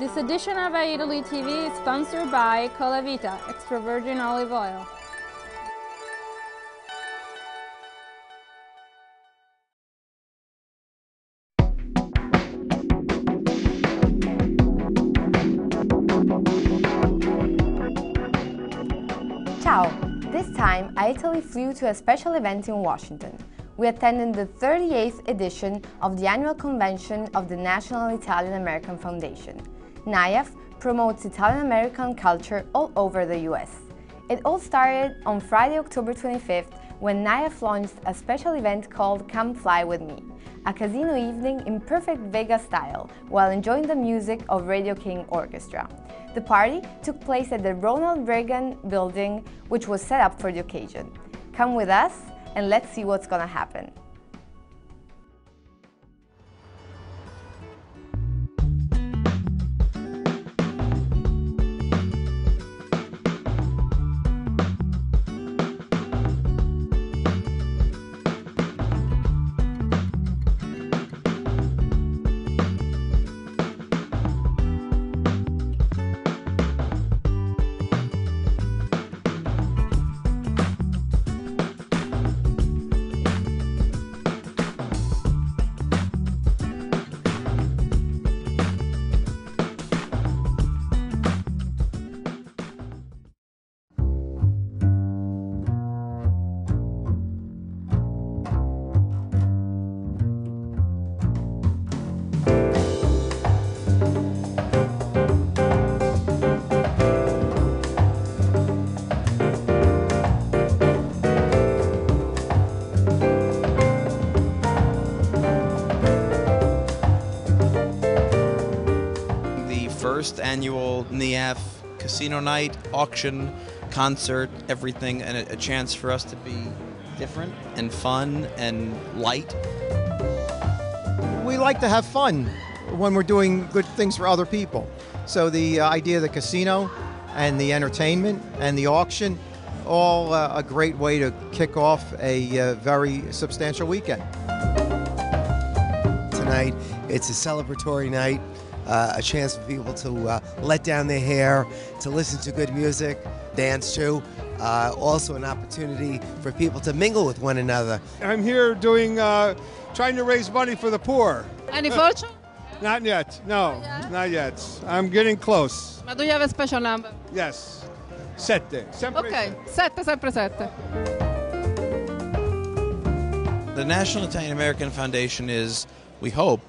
This edition of Italy TV is sponsored by Colavita, extra virgin olive oil. Ciao! This time, Italy flew to a special event in Washington. We attended the 38th edition of the annual convention of the National Italian-American Foundation. NIAF promotes Italian-American culture all over the US. It all started on Friday, October 25th, when NIAF launched a special event called Come Fly With Me, a casino evening in perfect Vegas style, while enjoying the music of Radio King Orchestra. The party took place at the Ronald Regan Building, which was set up for the occasion. Come with us and let's see what's gonna happen. First annual NIAF casino night, auction, concert, everything, and a chance for us to be different and fun and light. We like to have fun when we're doing good things for other people. So the idea of the casino and the entertainment and the auction, all a great way to kick off a very substantial weekend. Tonight, it's a celebratory night. A chance for people to let down their hair, to listen to good music, dance to. Also an opportunity for people to mingle with one another. I'm here doing, trying to raise money for the poor. Any fortune? Not yet, no, not yet. I'm getting close. But do you have a special number? Yes, sette. Sempre Okay, sette, sempre sette. The National Italian-American Foundation is, we hope,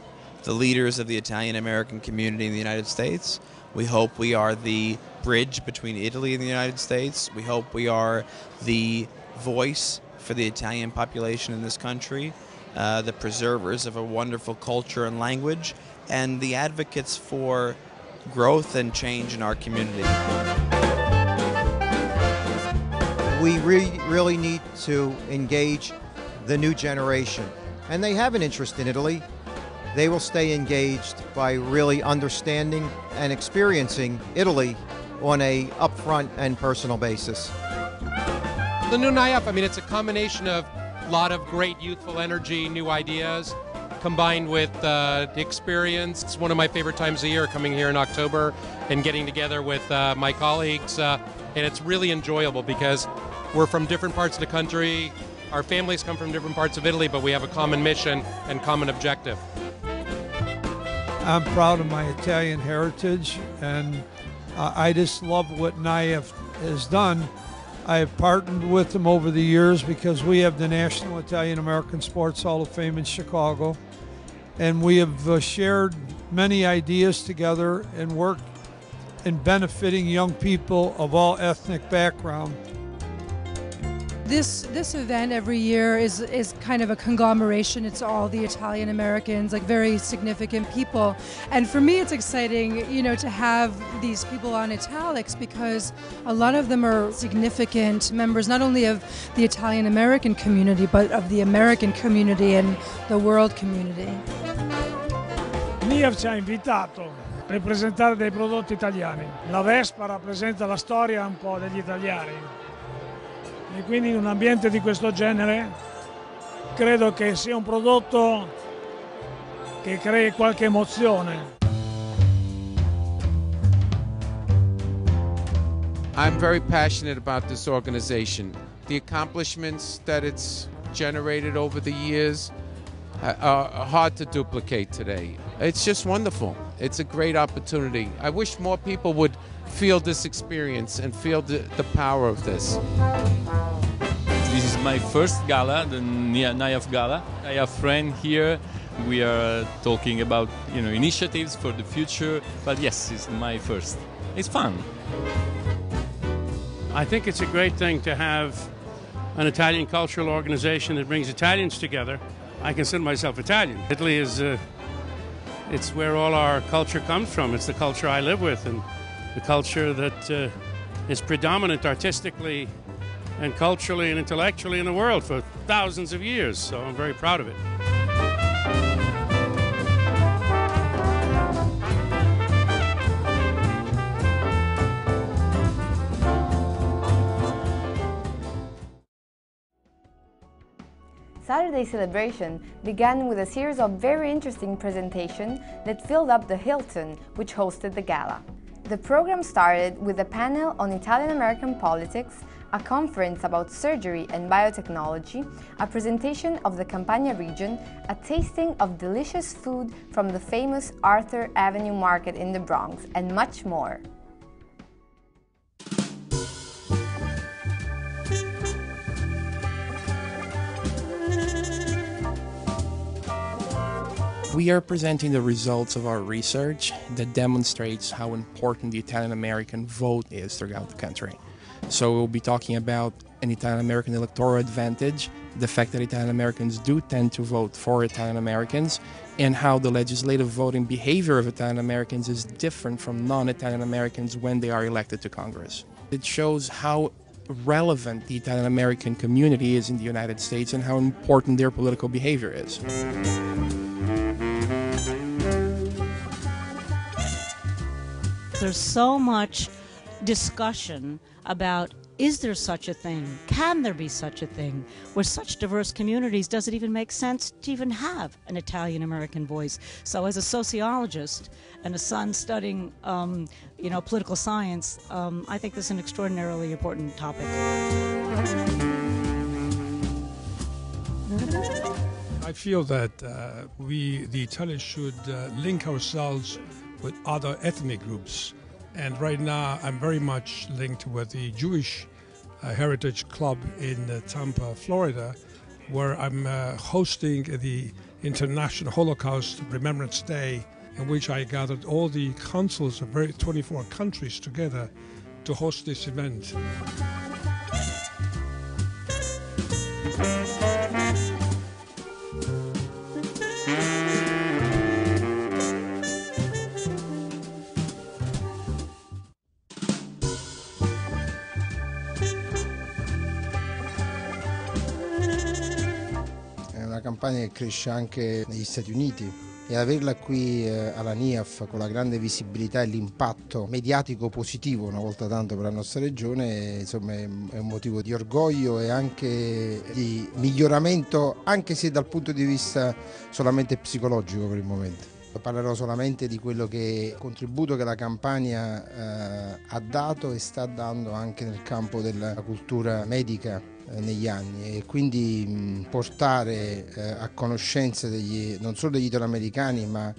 the leaders of the Italian-American community in the United States. We hope we are the bridge between Italy and the United States. We hope we are the voice for the Italian population in this country, the preservers of a wonderful culture and language, and the advocates for growth and change in our community. We really need to engage the new generation, and they have an interest in Italy. They will stay engaged by really understanding and experiencing Italy on a upfront and personal basis. The new NIAF, I mean, it's a combination of a lot of great youthful energy, new ideas, combined with the experience. It's one of my favorite times of year, coming here in October and getting together with my colleagues. And it's really enjoyable because we're from different parts of the country. Our families come from different parts of Italy, but we have a common mission and common objective. I'm proud of my Italian heritage, and I just love what NIAF has done. I have partnered with them over the years because we have the National Italian-American Sports Hall of Fame in Chicago, and we have shared many ideas together and worked in benefiting young people of all ethnic backgrounds. This event every year is kind of a conglomeration. It's all the Italian Americans, like very significant people. And for me, it's exciting, you know, to have these people on italics because a lot of them are significant members, not only of the Italian American community, but of the American community and the world community. NIAF ci ha invitato per presentare dei prodotti italiani. La Vespa rappresenta la storia un po' degli italiani. E quindi in un ambiente di questo genere credo che sia un prodotto che crei qualche emozione. I'm very passionate about this organization. The accomplishments that it's generated over the years are hard to duplicate today. It's just wonderful. It's a great opportunity. I wish more people would feel this experience and feel the power of this. This is my first gala, the NIAF Gala. I have friends here. We are talking about initiatives for the future, but yes, it's my first. It's fun. I think it's a great thing to have an Italian cultural organization that brings Italians together. I consider myself Italian. Italy is it's where all our culture comes from. It's the culture I live with, and the culture that is predominant artistically and culturally and intellectually in the world for thousands of years. So I'm very proud of it. Saturday's celebration began with a series of very interesting presentations that filled up the Hilton, which hosted the gala. The program started with a panel on Italian-American politics, a conference about surgery and biotechnology, a presentation of the Campania region, a tasting of delicious food from the famous Arthur Avenue Market in the Bronx, and much more. We are presenting the results of our research that demonstrates how important the Italian-American vote is throughout the country. So we'll be talking about an Italian-American electoral advantage, the fact that Italian-Americans do tend to vote for Italian-Americans, and how the legislative voting behavior of Italian-Americans is different from non-Italian-Americans when they are elected to Congress. It shows how relevant the Italian-American community is in the United States and how important their political behavior is. There's so much discussion about, is there such a thing? Can there be such a thing? With such diverse communities, does it even make sense to even have an Italian-American voice? So as a sociologist and a son studying, political science, I think this is an extraordinarily important topic. I feel that the Italians, should link ourselves with other ethnic groups. And right now, I'm very much linked with the Jewish Heritage Club in Tampa, Florida, where I'm hosting the International Holocaust Remembrance Day, in which I gathered all the consuls of 24 countries together to host this event. Campania che cresce anche negli Stati Uniti, e averla qui alla NIAF con la grande visibilità e l'impatto mediatico positivo una volta tanto per la nostra regione, insomma, è un motivo di orgoglio e anche di miglioramento, anche se dal punto di vista solamente psicologico per il momento. Parlerò solamente di quello che contributo che la Campania ha dato e sta dando anche nel campo della cultura medica negli anni, e quindi portare a conoscenza non solo degli italoamericani ma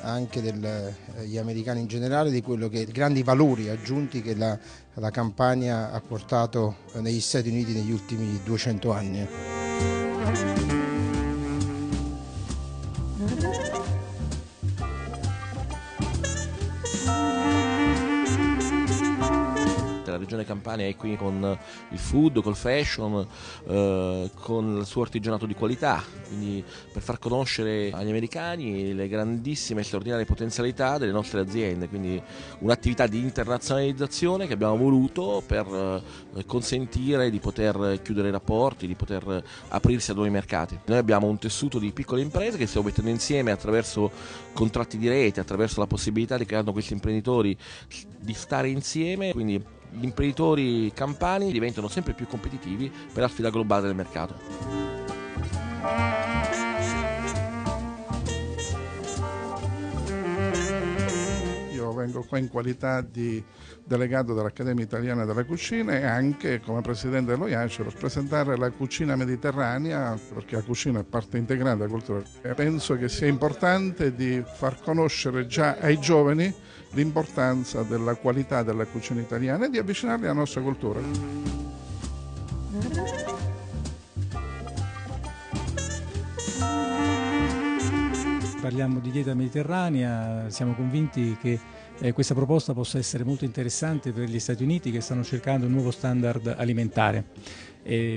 anche degli americani in generale di quello che grandi valori aggiunti che la Campania ha portato negli Stati Uniti negli ultimi 200 anni. La regione Campania è qui con il food, col fashion, con il suo artigianato di qualità, quindi per far conoscere agli americani le grandissime e straordinarie potenzialità delle nostre aziende, quindi un'attività di internazionalizzazione che abbiamo voluto per consentire di poter chiudere i rapporti, di poter aprirsi a nuovi mercati. Noi abbiamo un tessuto di piccole imprese che stiamo mettendo insieme attraverso contratti di rete, attraverso la possibilità che hanno questi imprenditori di stare insieme, quindi gli imprenditori campani diventano sempre più competitivi per la sfida globale del mercato. Io vengo qua in qualità di delegato dell'Accademia Italiana della Cucina e anche come presidente dello IACE per presentare la cucina mediterranea, perché la cucina è parte integrante della cultura. E penso che sia importante di far conoscere già ai giovani l'importanza della qualità della cucina italiana e di avvicinarli alla nostra cultura. Parliamo di dieta mediterranea, siamo convinti che questa proposta possa essere molto interessante per gli Stati Uniti che stanno cercando un nuovo standard alimentare,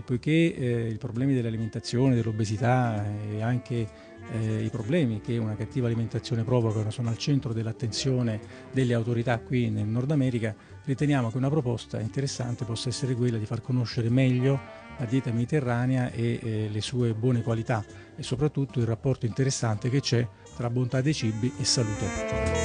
poiché i problemi dell'alimentazione, dell'obesità e anche i problemi che una cattiva alimentazione provocano sono al centro dell'attenzione delle autorità qui nel Nord America. Riteniamo che una proposta interessante possa essere quella di far conoscere meglio la dieta mediterranea e le sue buone qualità e soprattutto il rapporto interessante che c'è tra bontà dei cibi e salute.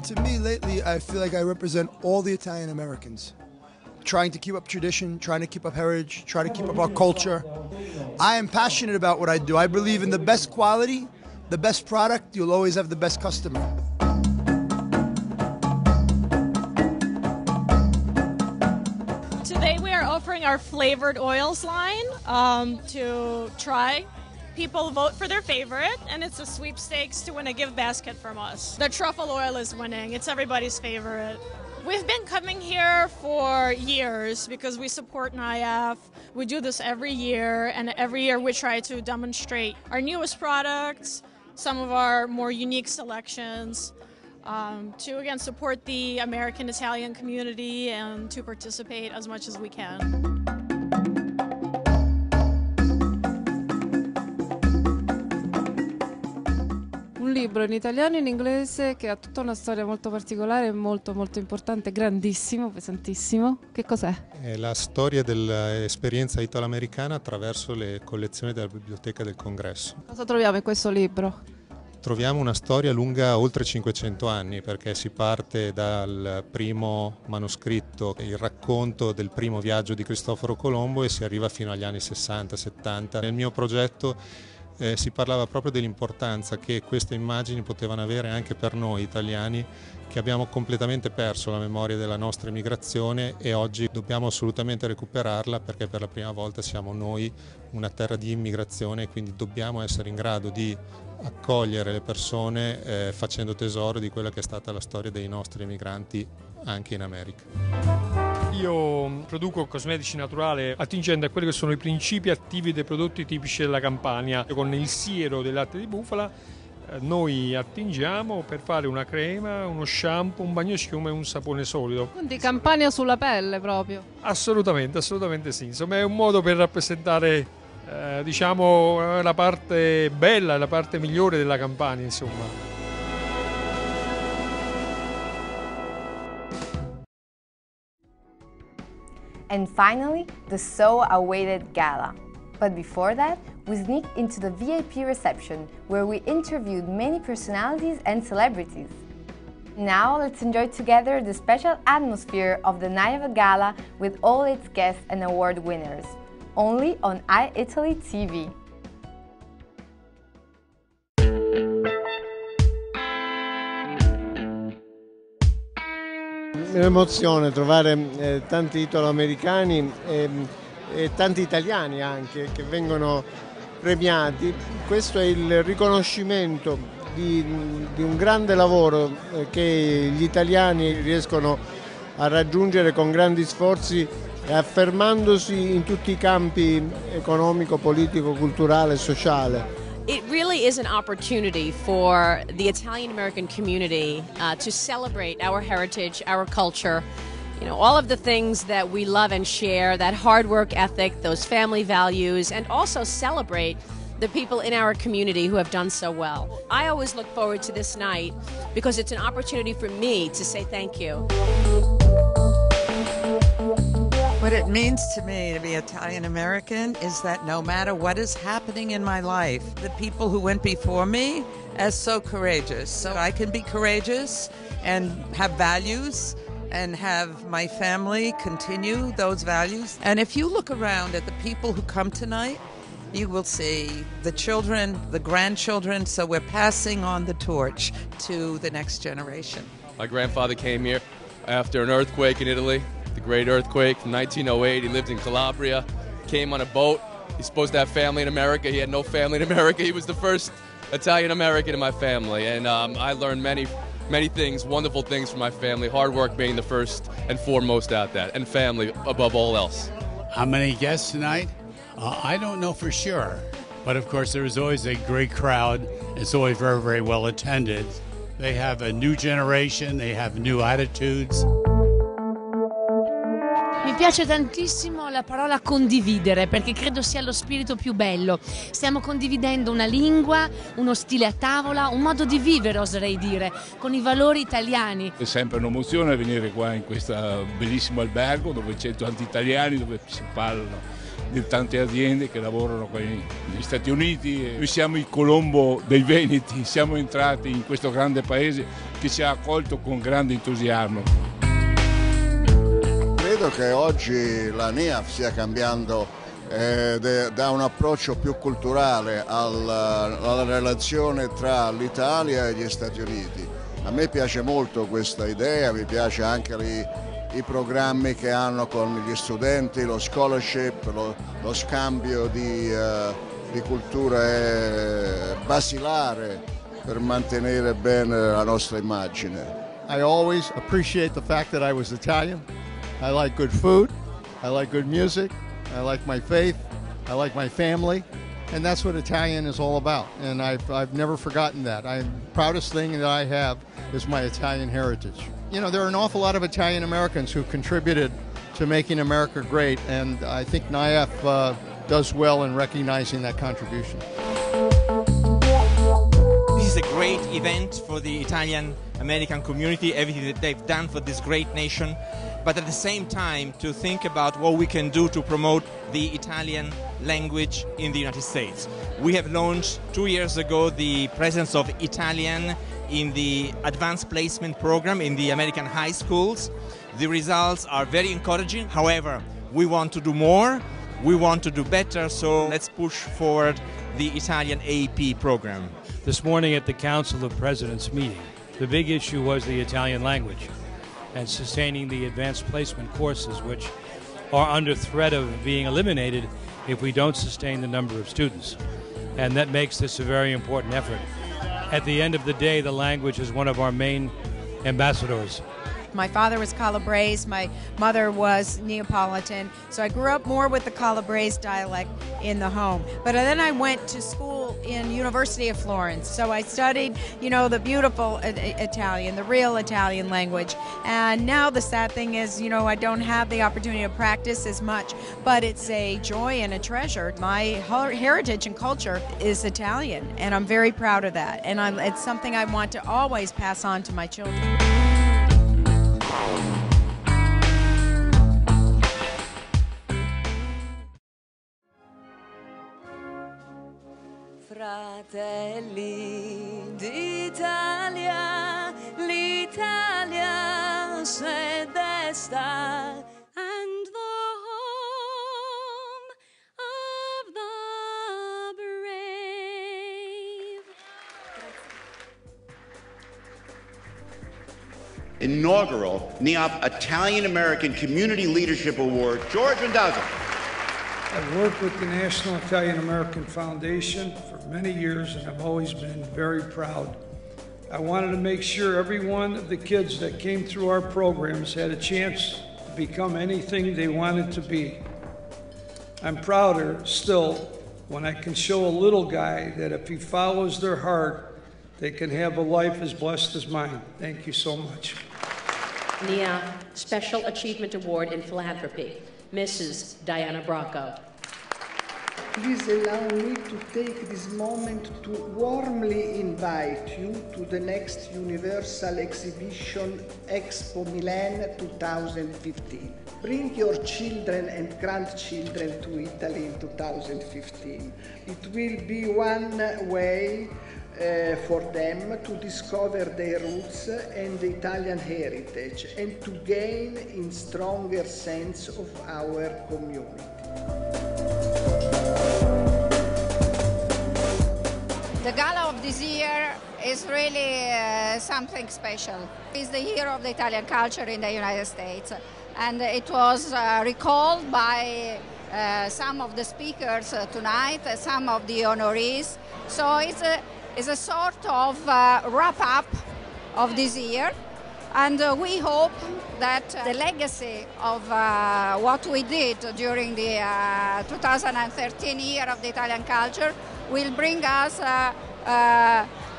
To me lately, I feel like I represent all the Italian Americans, trying to keep up tradition, trying to keep up heritage, trying to keep up our culture. I am passionate about what I do. I believe in the best quality, the best product, you'll always have the best customer. Today we are offering our flavored oils line to try. People vote for their favorite, and it's a sweepstakes to win a gift basket from us. The truffle oil is winning. It's everybody's favorite. We've been coming here for years because we support NIAF. We do this every year, and every year we try to demonstrate our newest products, some of our more unique selections, to again support the American Italian community and to participate as much as we can. Un libro in italiano e in inglese che ha tutta una storia molto particolare, molto molto importante, grandissimo, pesantissimo. Che cos'è? È la storia dell'esperienza italo-americana attraverso le collezioni della Biblioteca del Congresso. Cosa troviamo in questo libro? Troviamo una storia lunga oltre 500 anni perché si parte dal primo manoscritto, il racconto del primo viaggio di Cristoforo Colombo e si arriva fino agli anni 60-70. Nel mio progetto si parlava proprio dell'importanza che queste immagini potevano avere anche per noi italiani che abbiamo completamente perso la memoria della nostra emigrazione e oggi dobbiamo assolutamente recuperarla perché per la prima volta siamo noi una terra di immigrazione e quindi dobbiamo essere in grado di accogliere le persone facendo tesoro di quella che è stata la storia dei nostri emigranti anche in America. Io produco cosmetici naturali attingendo a quelli che sono i principi attivi dei prodotti tipici della Campania. Con il siero del latte di bufala noi attingiamo per fare una crema, uno shampoo, un bagnoschiuma e un sapone solido. Quindi Campania sulla pelle proprio? Assolutamente, assolutamente sì. Insomma è un modo per rappresentare diciamo la parte bella, la parte migliore della Campania, insomma. And finally, the so-awaited gala. But before that, we sneaked into the VIP reception, where we interviewed many personalities and celebrities. Now let's enjoy together the special atmosphere of the NIAF Gala with all its guests and award winners, only on iItaly TV. Un'emozione trovare tanti italo-americani e tanti italiani anche che vengono premiati. Questo è il riconoscimento di un grande lavoro che gli italiani riescono a raggiungere con grandi sforzi e affermandosi in tutti i campi economico, politico, culturale e sociale. It really is an opportunity for the Italian American community to celebrate our heritage, our culture, you know, all of the things that we love and share, that hard work ethic, those family values, and also celebrate the people in our community who have done so well. I always look forward to this night because it's an opportunity for me to say thank you. What it means to me to be Italian American is that no matter what is happening in my life, the people who went before me are so courageous. So I can be courageous and have values and have my family continue those values. And if you look around at the people who come tonight, you will see the children, the grandchildren, so we're passing on the torch to the next generation. My grandfather came here after an earthquake in Italy, the great earthquake from 1908. He lived in Calabria, came on a boat. He's supposed to have family in America. He had no family in America. He was the first Italian American in my family, and I learned many things, wonderful things from my family, hard work being the first and foremost at that, and family above all else. How many guests tonight? I don't know for sure, but of course there is always a great crowd. It's always very, very well attended. They have a new generation, they have new attitudes. Mi piace tantissimo la parola condividere, perché credo sia lo spirito più bello. Stiamo condividendo una lingua, uno stile a tavola, un modo di vivere, oserei dire, con i valori italiani. È sempre un'emozione venire qua in questo bellissimo albergo dove c'è tanti italiani, dove si parlano di tante aziende che lavorano qui negli Stati Uniti. Noi siamo il Colombo dei Veneti, siamo entrati in questo grande paese che ci ha accolto con grande entusiasmo. Credo che oggi la NIAF stia cambiando da un approccio più culturale alla relazione tra l'Italia e gli Stati Uniti. A me piace molto questa idea, mi piace anche i programmi che hanno con gli studenti, lo scholarship, lo scambio di cultura è basilare per mantenere bene la nostra immagine. I always appreciate the fact that I was Italian. I like good food, I like good music, I like my faith, I like my family, and that's what Italian is all about. And I've never forgotten that. The proudest thing that I have is my Italian heritage. You know, there are an awful lot of Italian Americans who contributed to making America great, and I think NIAF does well in recognizing that contribution. This is a great event for the Italian American community, everything that they've done for this great nation, but at the same time to think about what we can do to promote the Italian language in the United States. We have launched 2 years ago the presence of Italian in the advanced placement program in the American high schools. The results are very encouraging. However, we want to do more, we want to do better, so let's push forward the Italian AP program. This morning at the Council of Presidents meeting, the big issue was the Italian language and sustaining the advanced placement courses, which are under threat of being eliminated if we don't sustain the number of students. And that makes this a very important effort. At the end of the day, the language is one of our main ambassadors. My father was Calabrese, my mother was Neapolitan, so I grew up more with the Calabrese dialect in the home. But then I went to school in University of Florence, so I studied, you know, the beautiful Italian, the real Italian language. And now the sad thing is, you know, I don't have the opportunity to practice as much, but it's a joy and a treasure. My heritage and culture is Italian, and I'm very proud of that. And it's something I want to always pass on to my children. Fratelli d'Italia, l'Italia se desta, and the home of the brave. Inaugural NIAF Italian American Community Leadership Award, George Randazzo. I've worked with the National Italian American Foundation for many years, and I've always been very proud. I wanted to make sure every one of the kids that came through our programs had a chance to become anything they wanted to be. I'm prouder still when I can show a little guy that if he follows their heart, they can have a life as blessed as mine. Thank you so much. NIAF Special Achievement Award in Philanthropy, Mrs. Diana Bracco. Please allow me to take this moment to warmly invite you to the next Universal Exhibition Expo Milan 2015. Bring your children and grandchildren to Italy in 2015. It will be one way for them to discover their roots and the Italian heritage and to gain a stronger sense of our community. The gala of this year is really something special. It's the year of the Italian culture in the United States, and it was recalled by some of the speakers tonight, some of the honorees. So it's a sort of wrap-up of this year, and we hope that the legacy of what we did during the 2013 year of the Italian culture will bring us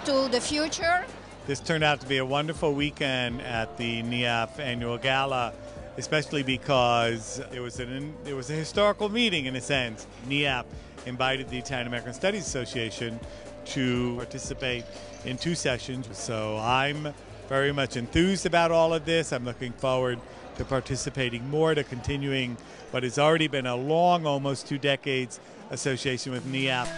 to the future. This turned out to be a wonderful weekend at the NIAF annual gala, especially because it was a historical meeting in a sense. NIAF invited the Italian American Studies Association to participate in 2 sessions. So I'm very much enthused about all of this. I'm looking forward to participating more, to continuing what has already been a long, almost 2 decades association with NIAF.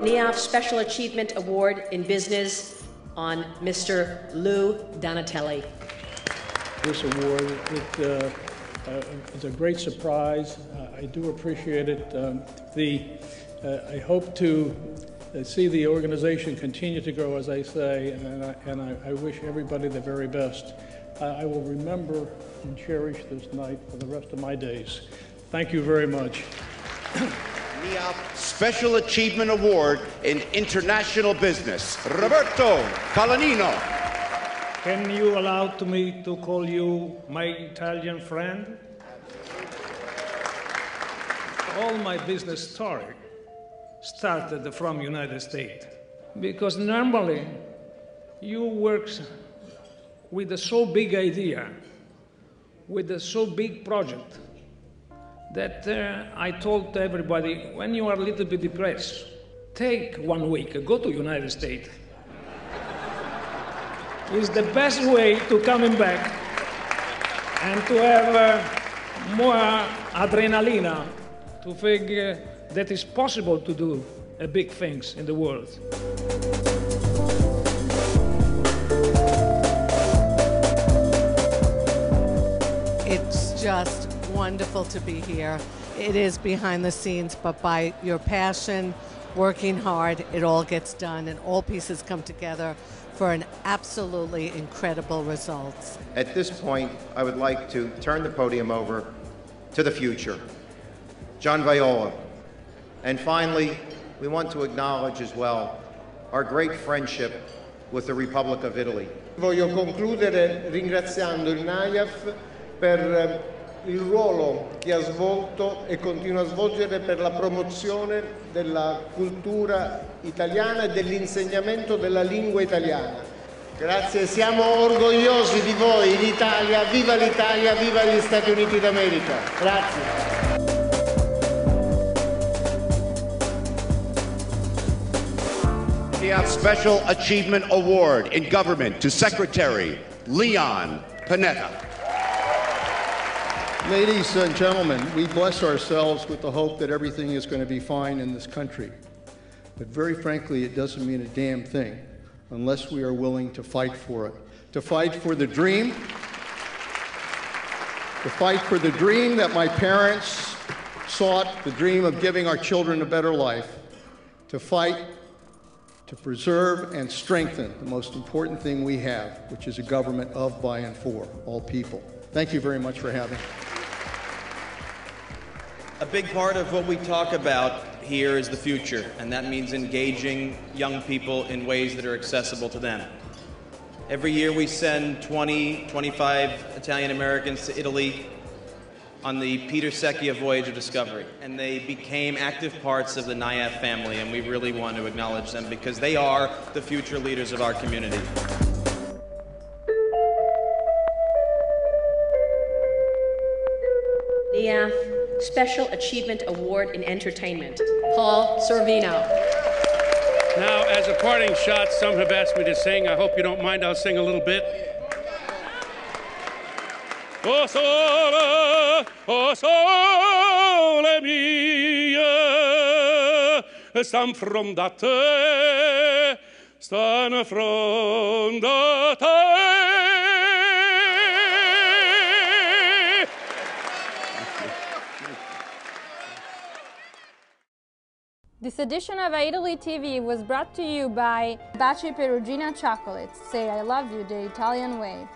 NIAF Special Achievement Award in Business on Mr. Lou Donatelli. This award is a great surprise. I do appreciate it. I hope to see the organization continue to grow, as I say, and I wish everybody the very best. I will remember and cherish this night for the rest of my days. Thank you very much. NIAF Special Achievement Award in International Business, Roberto Colaninno. Can you allow me to call you my Italian friend? All my business story started from United States, because normally you work with a so big idea, with a so big project, that I told everybody, when you are a little bit depressed, take 1 week, go to United States. It's the best way to coming back and to have more adrenaline, to figure that it's possible to do big things in the world. It's just wonderful to be here. It is behind the scenes, but by your passion, working hard, it all gets done and all pieces come together for an absolutely incredible results. At this point, I would like to turn the podium over to the future, John Viola. And finally, we want to acknowledge as well our great friendship with the Republic of Italy. Voglio concludere ringraziando il NIAF per il ruolo che ha svolto e continua a svolgere per la promozione della cultura italiana e dell'insegnamento della lingua italiana. Grazie, siamo orgogliosi di voi in Italia, viva gli Stati Uniti d'America. Grazie. NIAF Special Achievement Award in Government to Secretary Leon Panetta. Ladies and gentlemen, we bless ourselves with the hope that everything is going to be fine in this country. But very frankly, it doesn't mean a damn thing unless we are willing to fight for it. To fight for the dream. To fight for the dream that my parents sought, the dream of giving our children a better life. To fight to preserve and strengthen the most important thing we have, which is a government of, by, and for all people. Thank you very much for having me. A big part of what we talk about here is the future, and that means engaging young people in ways that are accessible to them. Every year we send 25 Italian Americans to Italy on the Peter Secchia Voyage of Discovery, and they became active parts of the NIAF family, and we really want to acknowledge them because they are the future leaders of our community. NIAF Special Achievement Award in Entertainment, Paul Sorvino. Now, as a parting shot, some have asked me to sing. I hope you don't mind. I'll sing a little bit. O sole mie, stan from da te, stan from da te. This edition of Italy TV was brought to you by Baci Perugina Chocolates. Say I love you the Italian way.